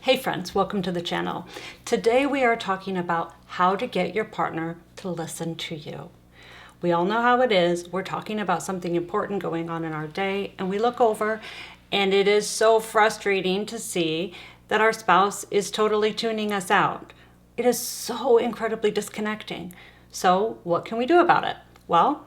Hey friends, welcome to the channel. Today we are talking about how to get your partner to listen to you. We all know how it is. We're talking about something important going on in our day and we look over and it is so frustrating to see that our spouse is totally tuning us out. It is so incredibly disconnecting. So what can we do about it? Well,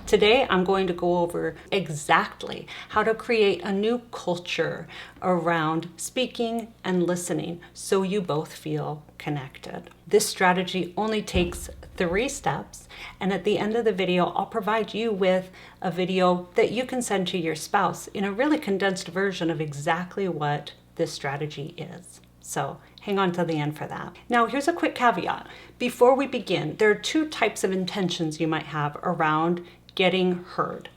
today I'm going to go over exactly how to create a new culture around speaking and listening so you both feel connected. This strategy only takes 3 steps, and at the end of the video I'll provide you with a video that you can send to your spouse in a really condensed version of exactly what this strategy is. So hang on to the end for that. Now here's a quick caveat. Before we begin, there are 2 types of intentions you might have around getting heard.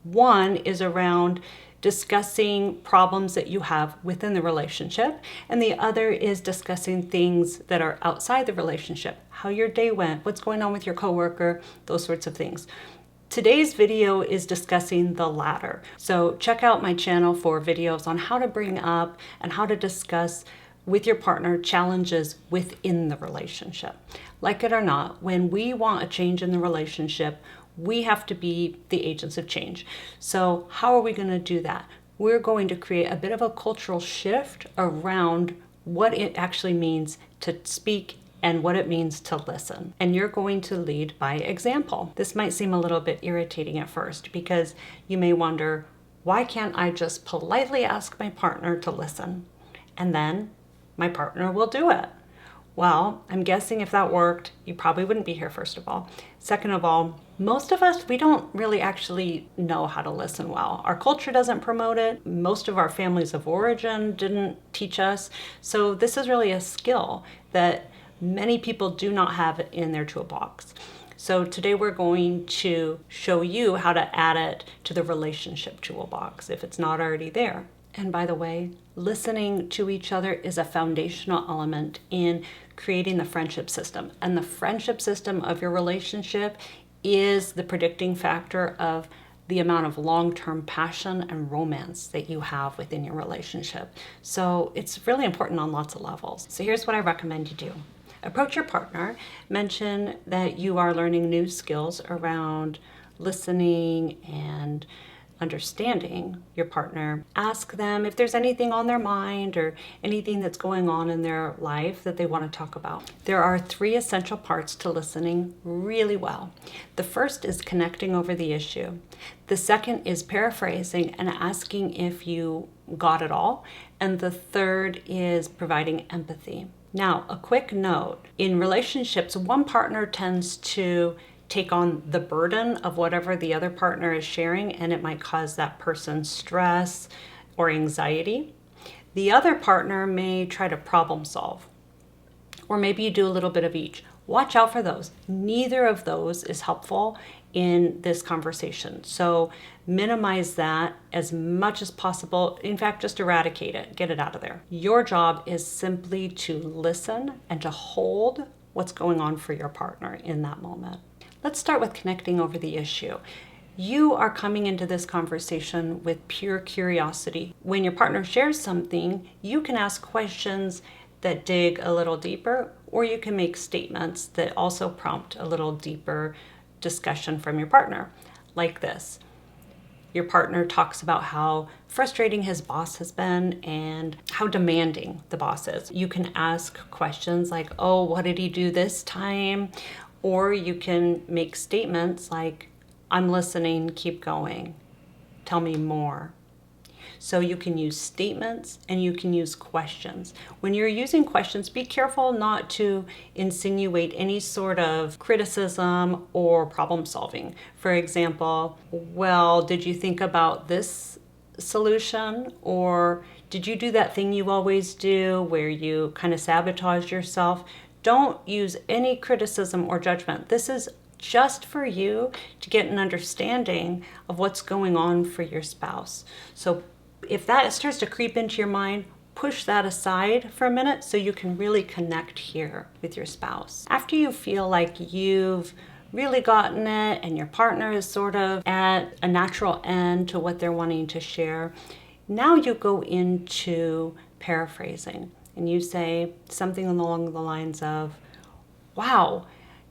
One is around discussing problems that you have within the relationship, and the other is discussing things that are outside the relationship, how your day went, what's going on with your coworker, those sorts of things. Today's video is discussing the latter. So check out my channel for videos on how to bring up and how to discuss with your partner challenges within the relationship. Like it or not, when we want a change in the relationship, we have to be the agents of change. So how are we going to do that? We're going to create a bit of a cultural shift around what it actually means to speak and what it means to listen. And you're going to lead by example. This might seem a little bit irritating at first because you may wonder, why can't I just politely ask my partner to listen? And then my partner will do it. Well, I'm guessing if that worked, you probably wouldn't be here, first of all. Second of all, most of us, we don't really actually know how to listen well. Our culture doesn't promote it. Most of our families of origin didn't teach us. So this is really a skill that many people do not have in their toolbox. So today we're going to show you how to add it to the relationship toolbox if it's not already there. And by the way, listening to each other is a foundational element in creating the friendship system. And the friendship system of your relationship is the predicting factor of the amount of long-term passion and romance that you have within your relationship. So it's really important on lots of levels. So here's what I recommend you do. Approach your partner, mention that you are learning new skills around listening and understanding your partner. Ask them if there's anything on their mind or anything that's going on in their life that they want to talk about. There are 3 essential parts to listening really well. The first is connecting over the issue. The second is paraphrasing and asking if you got it all. And the third is providing empathy. Now, a quick note, in relationships, one partner tends to take on the burden of whatever the other partner is sharing, and it might cause that person stress or anxiety. The other partner may try to problem solve, or maybe you do a little bit of each. Watch out for those. Neither of those is helpful in this conversation. So minimize that as much as possible. In fact, just eradicate it, get it out of there. Your job is simply to listen and to hold what's going on for your partner in that moment. Let's start with connecting over the issue. You are coming into this conversation with pure curiosity. When your partner shares something, you can ask questions that dig a little deeper, or you can make statements that also prompt a little deeper discussion from your partner, like this. Your partner talks about how frustrating his boss has been and how demanding the boss is. You can ask questions like, oh, what did he do this time? Or you can make statements like, I'm listening, keep going, tell me more. So you can use statements and you can use questions. When you're using questions, be careful not to insinuate any sort of criticism or problem solving. For example, well, did you think about this solution? Or did you do that thing you always do where you kind of sabotage yourself? Don't use any criticism or judgment. This is just for you to get an understanding of what's going on for your spouse. So if that starts to creep into your mind, push that aside for a minute so you can really connect here with your spouse. After you feel like you've really gotten it and your partner is sort of at a natural end to what they're wanting to share, now you go into paraphrasing. and you say something along the lines of, wow,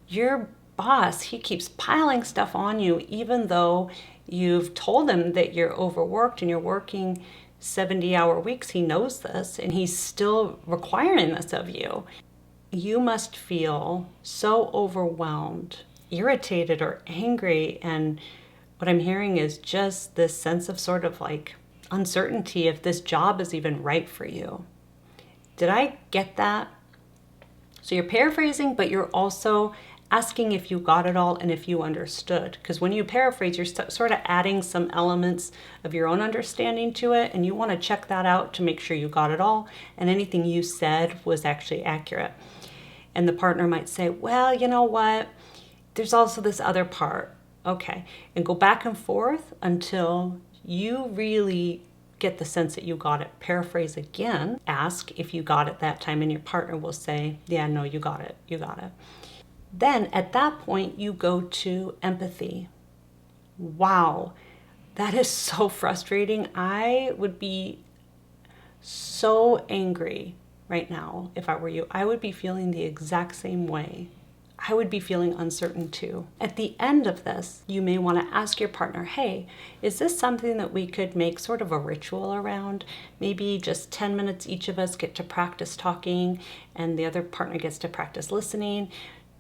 your boss, he keeps piling stuff on you, even though you've told him that you're overworked and you're working 70-hour weeks. He knows this and he's still requiring this of you. You must feel so overwhelmed, irritated, or angry. And what I'm hearing is just this sense of sort of like uncertainty if this job is even right for you. Did I get that? So you're paraphrasing, but you're also asking if you got it all and if you understood. Because when you paraphrase, you're sort of adding some elements of your own understanding to it, and you want to check that out to make sure you got it all and anything you said was actually accurate. And the partner might say, well, you know what? There's also this other part. Okay. And go back and forth until you really get the sense that you got it. Paraphrase again. Ask if you got it that time, and your partner will say, yeah, no, you got it. You got it. Then at that point, you go to empathy. Wow, that is so frustrating. I would be so angry right now if I were you. I would be feeling the exact same way. I would be feeling uncertain too. At the end of this, you may want to ask your partner, hey, is this something that we could make sort of a ritual around? Maybe just 10 minutes each of us get to practice talking and the other partner gets to practice listening.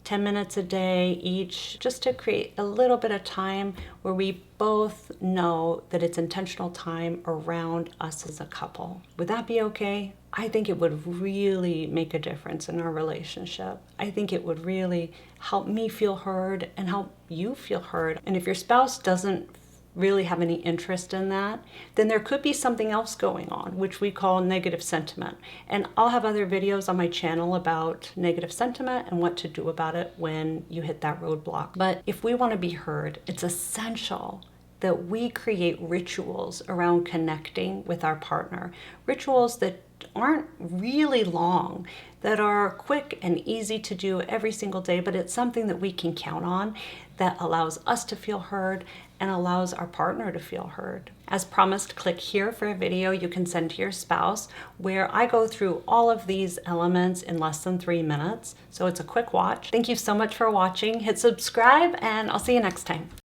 10 minutes a day each, just to create a little bit of time where we both know that it's intentional time around us as a couple. Would that be okay? I think it would really make a difference in our relationship. I think it would really help me feel heard and help you feel heard. And if your spouse doesn't really have any interest in that, then there could be something else going on, which we call negative sentiment. And I'll have other videos on my channel about negative sentiment and what to do about it when you hit that roadblock. But if we want to be heard, it's essential that we create rituals around connecting with our partner. Rituals that aren't really long, that are quick and easy to do every single day, but it's something that we can count on that allows us to feel heard and allows our partner to feel heard. As promised, click here for a video you can send to your spouse where I go through all of these elements in less than 3 minutes. So it's a quick watch. Thank you so much for watching. Hit subscribe and I'll see you next time.